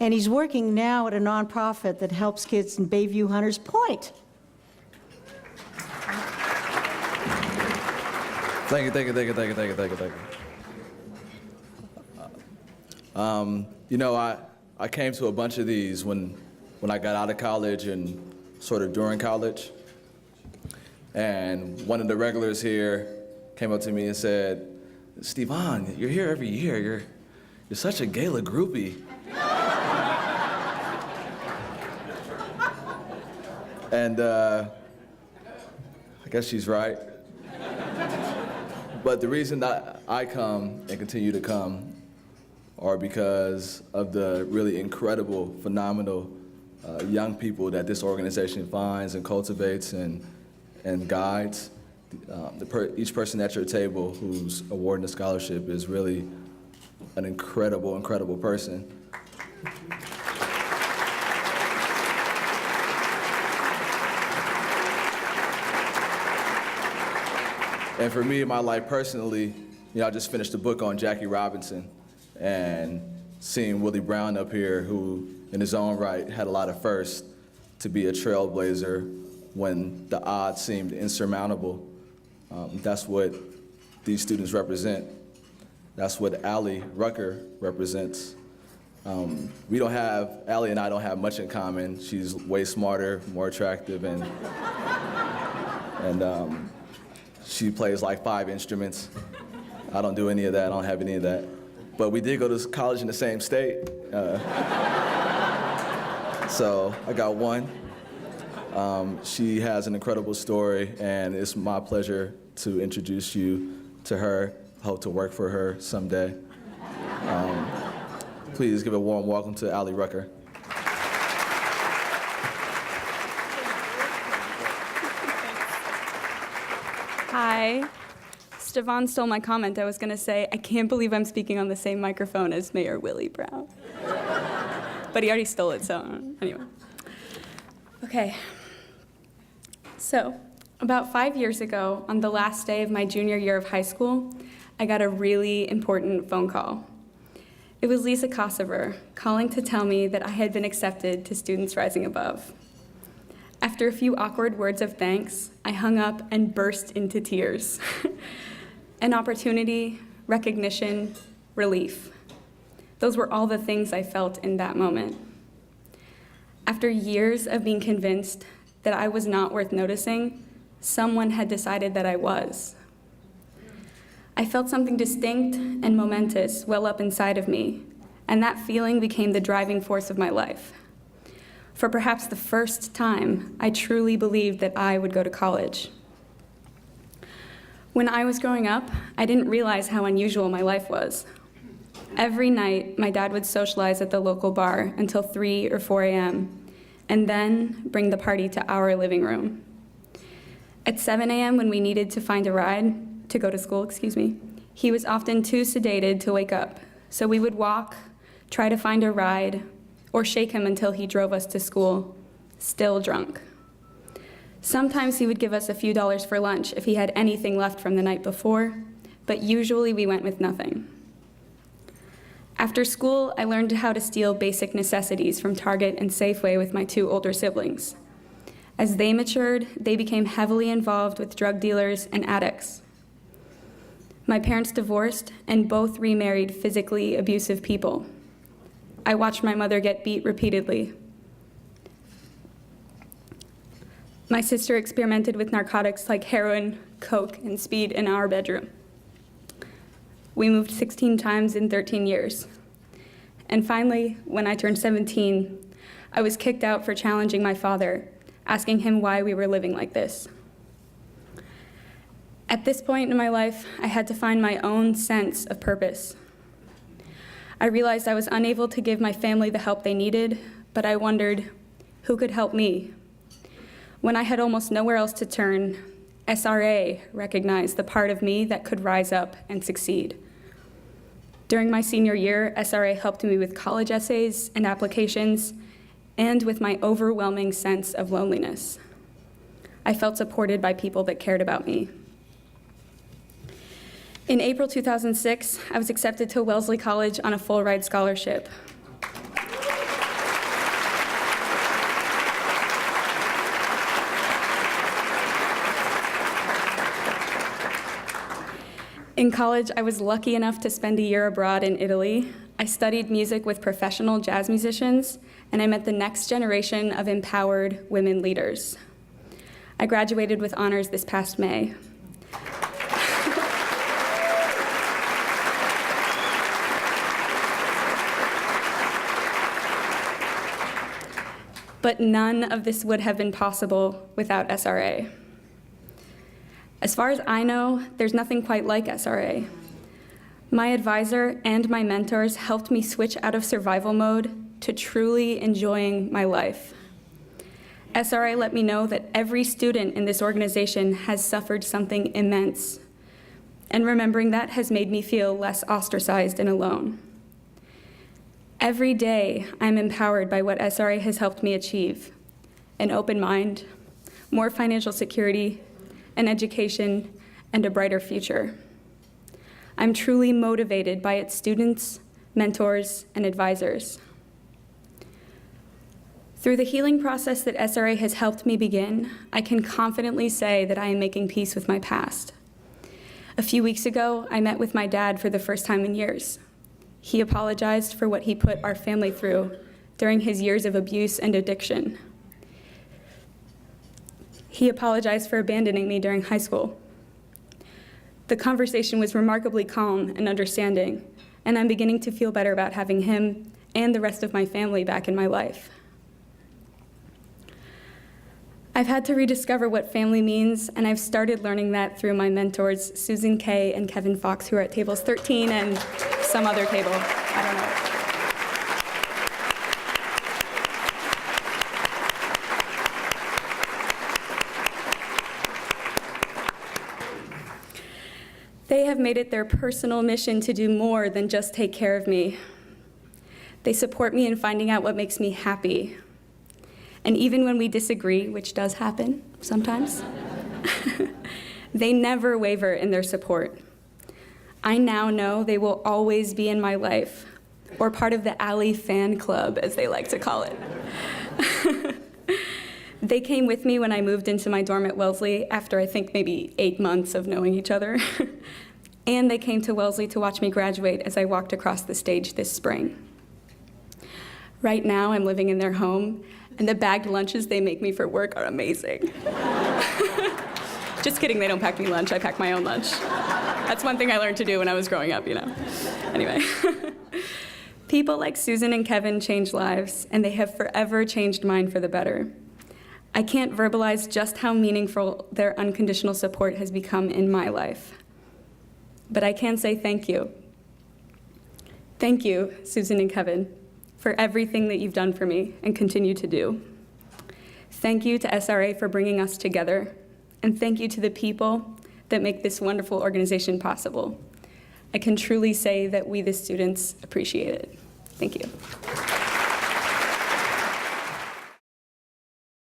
and he's working now at a nonprofit that helps kids in Bayview Hunters Point. Thank you. You know, I came to a bunch of these when I got out of college and sort of during college. And one of the regulars here came up to me and said, "Stevan, you're here every year. You're such a gala groupie." And I guess she's right. But the reason that I come and continue to come are because of the really incredible, phenomenal young people that this organization finds and cultivates and guides. Each person at your table who's awarding a scholarship is really an incredible, incredible person. And for me in my life personally, you know, I just finished a book on Jackie Robinson, and seeing Willie Brown up here, who in his own right had a lot of firsts, to be a trailblazer when the odds seemed insurmountable. That's what these students represent. That's what Allie Rucker represents. Allie and I don't have much in common. She's way smarter, more attractive, and she plays like 5 instruments. I don't do any of that, I don't have any of that. But we did go to college in the same state. So I got one. She has an incredible story, and it's my pleasure to introduce you to her. Hope to work for her someday. Please give a warm welcome to Allie Rucker. Hi. Stevan stole my comment. I was going to say, I can't believe I'm speaking on the same microphone as Mayor Willie Brown. But he already stole it, so anyway. Okay. So, about 5 years ago, on the last day of my junior year of high school, I got a really important phone call. It was Lisa Kosover calling to tell me that I had been accepted to Students Rising Above. After a few awkward words of thanks, I hung up and burst into tears. An opportunity, recognition, relief. Those were all the things I felt in that moment. After years of being convinced that I was not worth noticing, someone had decided that I was. I felt something distinct and momentous well up inside of me, and that feeling became the driving force of my life. For perhaps the first time, I truly believed that I would go to college. When I was growing up, I didn't realize how unusual my life was. Every night, my dad would socialize at the local bar until 3 or 4 a.m., and then bring the party to our living room. At 7 a.m., when we needed to find a ride to go to school, he was often too sedated to wake up, so we would walk, try to find a ride, or shake him until he drove us to school, still drunk. Sometimes he would give us a few dollars for lunch if he had anything left from the night before, but usually we went with nothing. After school, I learned how to steal basic necessities from Target and Safeway with my 2 older siblings. As they matured, they became heavily involved with drug dealers and addicts. My parents divorced and both remarried physically abusive people. I watched my mother get beat repeatedly. My sister experimented with narcotics like heroin, coke, and speed in our bedroom. We moved 16 times in 13 years. And finally, when I turned 17, I was kicked out for challenging my father, asking him why we were living like this. At this point in my life, I had to find my own sense of purpose. I realized I was unable to give my family the help they needed, but I wondered, who could help me? When I had almost nowhere else to turn, SRA recognized the part of me that could rise up and succeed. During my senior year, SRA helped me with college essays and applications, and with my overwhelming sense of loneliness. I felt supported by people that cared about me. In April 2006, I was accepted to Wellesley College on a full-ride scholarship. In college, I was lucky enough to spend a year abroad in Italy. I studied music with professional jazz musicians, and I met the next generation of empowered women leaders. I graduated with honors this past May. But none of this would have been possible without SRA. As far as I know, there's nothing quite like SRA. My advisor and my mentors helped me switch out of survival mode to truly enjoying my life. SRA let me know that every student in this organization has suffered something immense, and remembering that has made me feel less ostracized and alone. Every day, I'm empowered by what SRA has helped me achieve: an open mind, more financial security, an education, and a brighter future. I'm truly motivated by its students, mentors, and advisors. Through the healing process that SRA has helped me begin, I can confidently say that I am making peace with my past. A few weeks ago, I met with my dad for the first time in years. He apologized for what he put our family through during his years of abuse and addiction. He apologized for abandoning me during high school. The conversation was remarkably calm and understanding, and I'm beginning to feel better about having him and the rest of my family back in my life. I've had to rediscover what family means, and I've started learning that through my mentors, Susan Kay and Kevin Fox, who are at tables 13 and some other table. I don't know. They have made it their personal mission to do more than just take care of me. They support me in finding out what makes me happy. And even when we disagree, which does happen sometimes, they never waver in their support. I now know they will always be in my life, or part of the Alley fan club, as they like to call it. They came with me when I moved into my dorm at Wellesley after I think maybe 8 months of knowing each other. And they came to Wellesley to watch me graduate as I walked across the stage this spring. Right now, I'm living in their home, and the bagged lunches they make me for work are amazing. Just kidding, they don't pack me lunch, I pack my own lunch. That's one thing I learned to do when I was growing up, you know. Anyway. People like Susan and Kevin change lives, and they have forever changed mine for the better. I can't verbalize just how meaningful their unconditional support has become in my life. But I can say thank you. Thank you, Susan and Kevin, for everything that you've done for me and continue to do. Thank you to SRA for bringing us together, and thank you to the people that make this wonderful organization possible. I can truly say that we, the students, appreciate it. Thank you.